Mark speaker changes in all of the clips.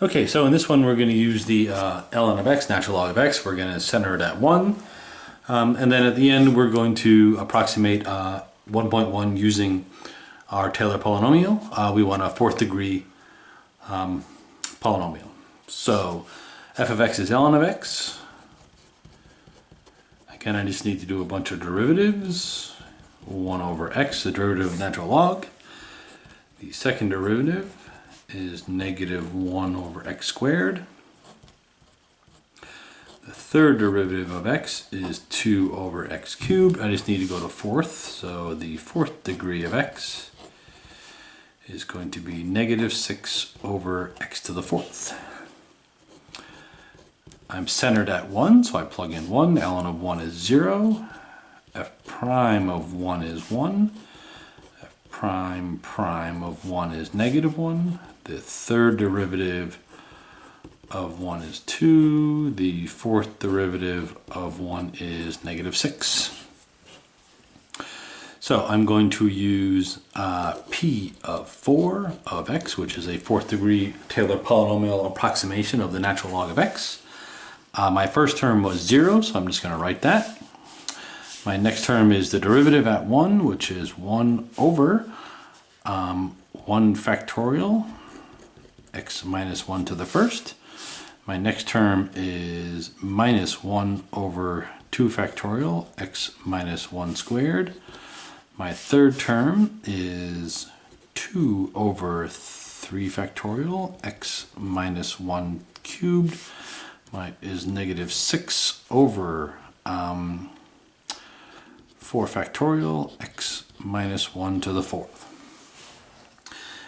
Speaker 1: Okay, so in this one we're going to use the ln of x, natural log of x. We're going to center it at 1. And then at the end we're going to approximate 1.1 using our Taylor polynomial. We want a fourth degree polynomial. So f of x is ln of x. Again, I just need to do a bunch of derivatives. 1 over x, the derivative of natural log. The second derivative is negative 1 over x squared. The third derivative of x is 2 over x cubed. I just need to go to fourth, so the fourth degree of x is going to be negative 6 over x to the fourth. I'm centered at 1, so I plug in 1. Ln of 1 is 0. F prime of 1 is 1. F prime prime of 1 is negative 1. The third derivative of 1 is 2. The fourth derivative of 1 is negative 6. So I'm going to use P of 4 of x, which is a fourth degree Taylor polynomial approximation of the natural log of x. My first term was 0, so I'm just going to write that. My next term is the derivative at 1, which is 1 over 1 factorial, x minus 1 to the first. My next term is minus 1 over 2 factorial, x minus 1 squared. My third term is 2 over 3 factorial, x minus 1 cubed. Is negative 6 over 4 factorial, x minus 1 to the fourth.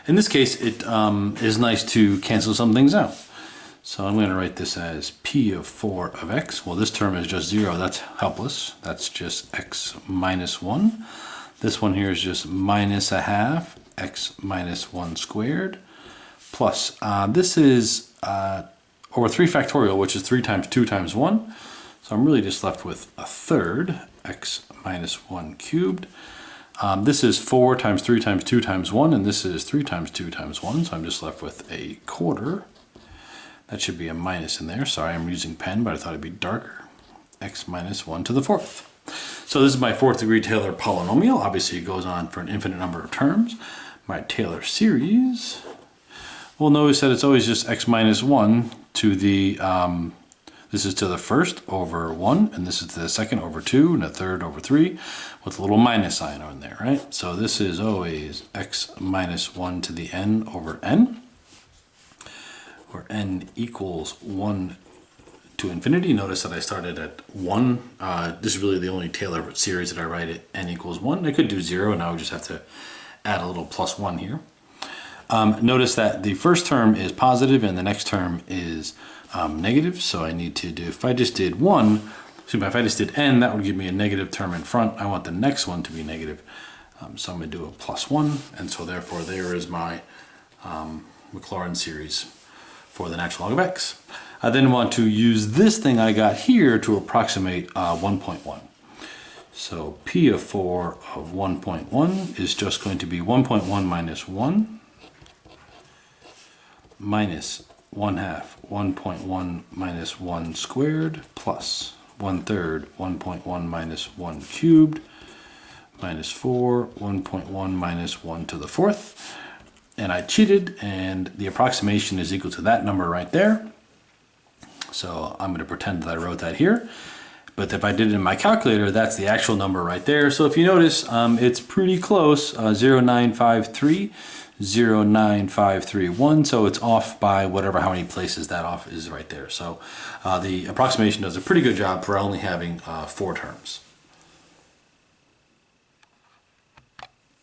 Speaker 1: In this case, it is nice to cancel some things out. So I'm going to write this as P of 4 of x. Well, this term is just 0. That's helpless. That's just x minus 1. This one here is just minus a half x minus 1 squared. Plus, this is over 3 factorial, which is 3 times 2 times 1. So I'm really just left with a third, x minus 1 cubed. This is 4 times 3 times 2 times 1, and this is 3 times 2 times 1, so I'm just left with a quarter. That should be a minus in there. Sorry, I'm using pen, but I thought it'd be darker. X minus 1 to the fourth. So this is my fourth degree Taylor polynomial. Obviously, it goes on for an infinite number of terms. My Taylor series. Well, notice that it's always just x minus 1 to the, this is to the first over 1, and this is to the second over 2, and the third over 3, with a little minus sign on there, right? So this is always x minus 1 to the n over n, where n equals 1 to infinity. Notice that I started at 1. This is really the only Taylor series that I write at n equals 1. I could do 0, and I would just have to add a little plus 1 here. Notice that the first term is positive and the next term is negative, so I need to do, if I just did 1, excuse me, if I just did n, that would give me a negative term in front. I want the next one to be negative, so I'm going to do a plus 1, and so therefore there is my Maclaurin series for the natural log of x. I then want to use this thing I got here to approximate 1.1. So P of 4 of 1.1 is just going to be 1.1 minus 1 minus 1/2 1.1 minus 1 squared plus 1/3 1.1 minus 1 cubed minus 4 1.1 minus 1 to the fourth. And I cheated, and the approximation is equal to that number right there. So I'm going to pretend that I wrote that here. But if I did it in my calculator, that's the actual number right there. So if you notice, it's pretty close, 0.953. 0.9531, so it's off by whatever, how many places that off is right there. So the approximation does a pretty good job for only having 4 terms.